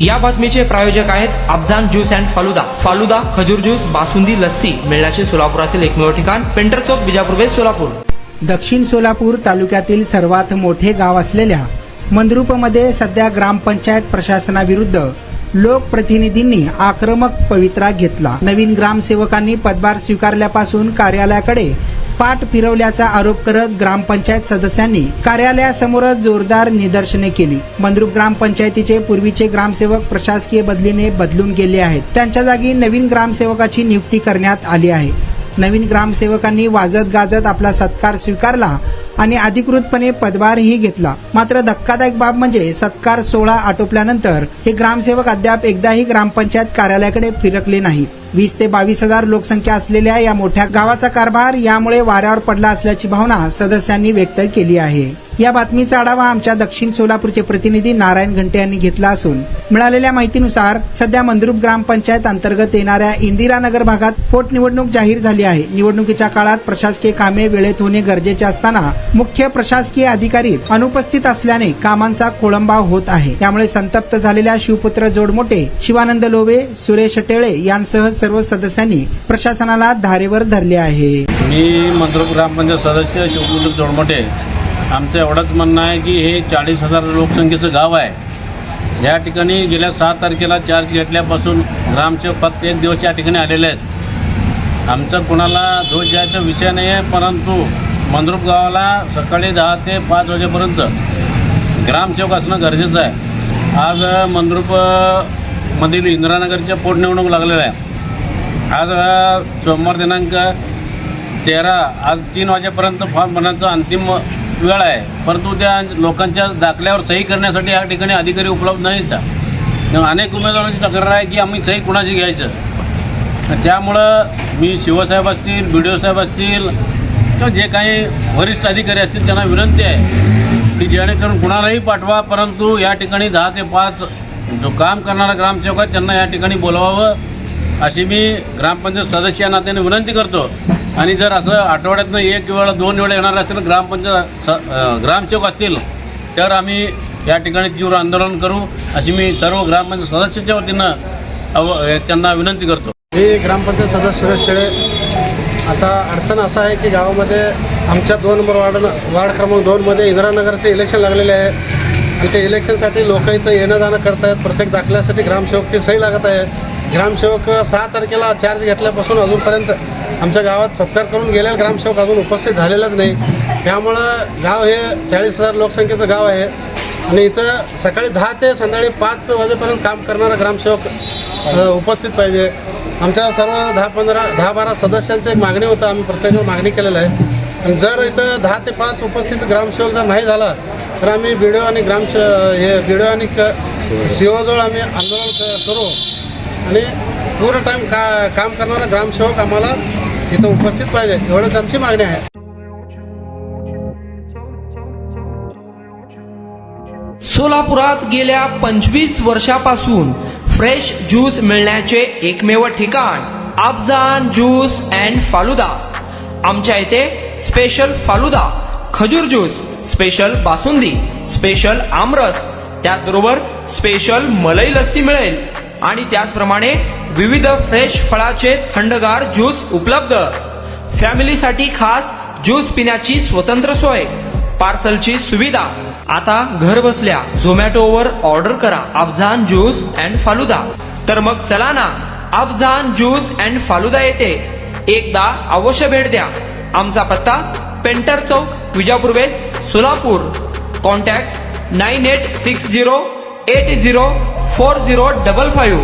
या बातमीचे प्रायोजक आहेत अफजान ज्यूस अँड फालुदा। फालुदा, खजूर ज्यूस, बासुंदी, लस्सी मिळण्याचे सोलापुरातील एकमेव ठिकाण पेंटर चौक, बिजापूर वेस्ट, सोलापूर। दक्षिण सोलापूर तालुक्यातील सर्वात मोठे गाव असलेल्या मंद्रुपमध्ये सध्या ग्रामपंचायत प्रशासनाविरुद्ध लोकप्रतिनिधींनी आक्रमक पवित्रा घेतला। नवीन ग्रामसेवकांनी पदभार स्वीकारल्यापासून कार्यालयाकडे पाठ फिरवल्याचा आरोप करत ग्रामपंचायत सदस्यांनी कार्यालयासमोर जोरदार निदर्शने केली। मंद्रुप ग्रामपंचायतीचे पूर्वीचे ग्रामसेवक प्रशासकीय बदलीने बदलून गेले आहेत। त्यांच्या जागी नवीन ग्रामसेवकाची नियुक्ती करण्यात आली आहे। नवीन ग्रामसेवकांनी वाजत गाजत आपला सत्कार स्वीकारला आणि अधिकृतपणे पदभारही घेतला। मात्र धक्कादायक बाब म्हणजे सत्कार सोहळा आटोपल्यानंतर हे ग्रामसेवक अद्याप एकदाही ग्रामपंचायत कार्यालयाकडे फिरकले नाहीत। 20 ते 22,000 लोकसंख्या असलेल्या या मोठ्या गावाचा कारभार यामुळे वाऱ्यावर पडला असल्याची भावना सदस्यांनी व्यक्त केली आहे। या बातमीचा आढावा आमच्या दक्षिण सोलापूरचे प्रतिनिधी नारायण घंटे यांनी घेतला असून मिळालेल्या माहितीनुसार सध्या मंद्रुप ग्रामपंचायत अंतर्गत येणाऱ्या इंदिरानगर भागात पोटनिवडणूक जाहीर झाली आहे। निवडणुकीच्या काळात प्रशासकीय कामे वेळेत होणे गरजेचे असताना मुख्य प्रशासकीय अधिकारी अनुपस्थित असल्याने कामांचा खोळंबा होत आहे। त्यामुळे संतप्त झालेल्या शिवपुत्र जोडमोटे, शिवानंद लोवे, सुरेश टेळे यांसह सर्व सदस्यांनी प्रशासनाला धारेवर धरले आहे। मी मंद्रुप ग्रामपंचायत सदस्य शिवपुत्र जोडमोटे, आमचं एवढंच म्हणणं आहे की हे 40,000 लोकसंख्येचं गाव आहे। या ठिकाणी गेल्या 7 तारखेला चार्ज घेतल्यापासून ग्रामसेवक फक्त 1 दिवस या ठिकाणी आलेले आहेत। आमचं कोणाला दोष द्यायचा विषय नाही आहे, परंतु मंद्रुप गावाला सकाळी 10 ते 5 वाजेपर्यंत ग्रामसेवक असणं गरजेचं आहे। आज मंद्रुपमधील इंदिरानगरच्या पोटनिवडणूक लागलेल्या आहे। आज सोमवार दिनांक 13, आज 3 वाजेपर्यंत फॉर्म भरण्याचा अंतिम वेळ आहे, परंतु त्या लोकांच्या दाखल्यावर सही करण्यासाठी या ठिकाणी अधिकारी उपलब्ध नाहीत। अनेक उमेदवारांची तक्रार आहे की आम्ही सही कुणाची घ्यायचं। त्यामुळं मी शिवसाहेब असतील, BDO साहेब असतील किंवा जे काही वरिष्ठ अधिकारी असतील त्यांना विनंती आहे की जेणेकरून कुणालाही पाठवा, परंतु या ठिकाणी 10 ते 5 जो काम करणारा ग्रामसेवक आहे त्यांना या ठिकाणी बोलवावं अशी मी ग्रामपंचायत सदस्य या नात्याने विनंती करतो। आणि जर असं आठवड्यातनं 1 वेळा 2 वेळा येणार असेल ग्रामसेवक असतील तर आम्ही या ठिकाणी तीव्र आंदोलन करू अशी मी सर्व ग्रामपंचायत सदस्याच्या वतीनं त्यांना विनंती करतो। मी ग्रामपंचायत सदस्य सुरेश टेळे। आता अडचण असं आहे की गावामध्ये आमच्या 2 नंबर वार्ड क्रमांक 2 मध्ये इंदिरानगरचे इलेक्शन लागलेले आहे आणि ते इलेक्शनसाठी लोक इथं येणं जाणं करत आहेत। प्रत्येक दाखल्यासाठी ग्रामसेवकची सही लागत आहे। ग्रामसेवक 6 तारखेला चार्ज घेतल्यापासून अजूनपर्यंत आमच्या गावात सत्कार करून गेलेला ग्रामसेवक अजून उपस्थित झालेलाच नाही। त्यामुळं गाव हे 40,000 लोकसंख्येचं गाव आहे आणि इथं सकाळी 10 ते संध्याकाळी 5 वाजेपर्यंत काम करणारा ग्रामसेवक उपस्थित पाहिजे। आमच्या सर्व 10-12 सदस्यांची एक मागणी होतं, आम्ही प्रत्येक मागणी केलेलं आहे। आणि जर इथं 10 ते 5 उपस्थित ग्रामसेवक जर नाही झाला तर आम्ही BDO आणि BDO आणि CO जवळ आम्ही आंदोलन करू आणि पूर्ण टाईम काम करणारा ग्रामसेवक आम्हाला इथं उपस्थित पाहिजे, एवढंच आमची मागणी आहे। सोलापुरात गेल्या 25 वर्षापासून फ्रेश ज्यूस मिळण्याचे एकमेव ठिकाण अफजान ज्यूस अँड फालुदा। आमच्या इथे स्पेशल फालुदा, खजूर ज्यूस, स्पेशल बासुंदी, स्पेशल आमरस, त्याचबरोबर स्पेशल मलाई लस्सी मिळेल आणि त्याचप्रमाणे विविध फ्रेश फळाचे थंडगार ज्यूस उपलब्ध। फॅमिलीसाठी खास ज्यूस पिण्याची स्वतंत्र सोय, पार्सलची सुविधा। आता घर बसल्या झोमॅटोवर ऑर्डर करा अफजान ज्यूस अँड फालुदा। तर मग चला ना अफजान ज्यूस अँड फालुदा येथे एकदा अवश्य भेट द्या। आमचा पत्ता पेंटर चौक, बिजापूर वेस्ट, सोलापूर। कॉन्टॅक्ट 9860804055।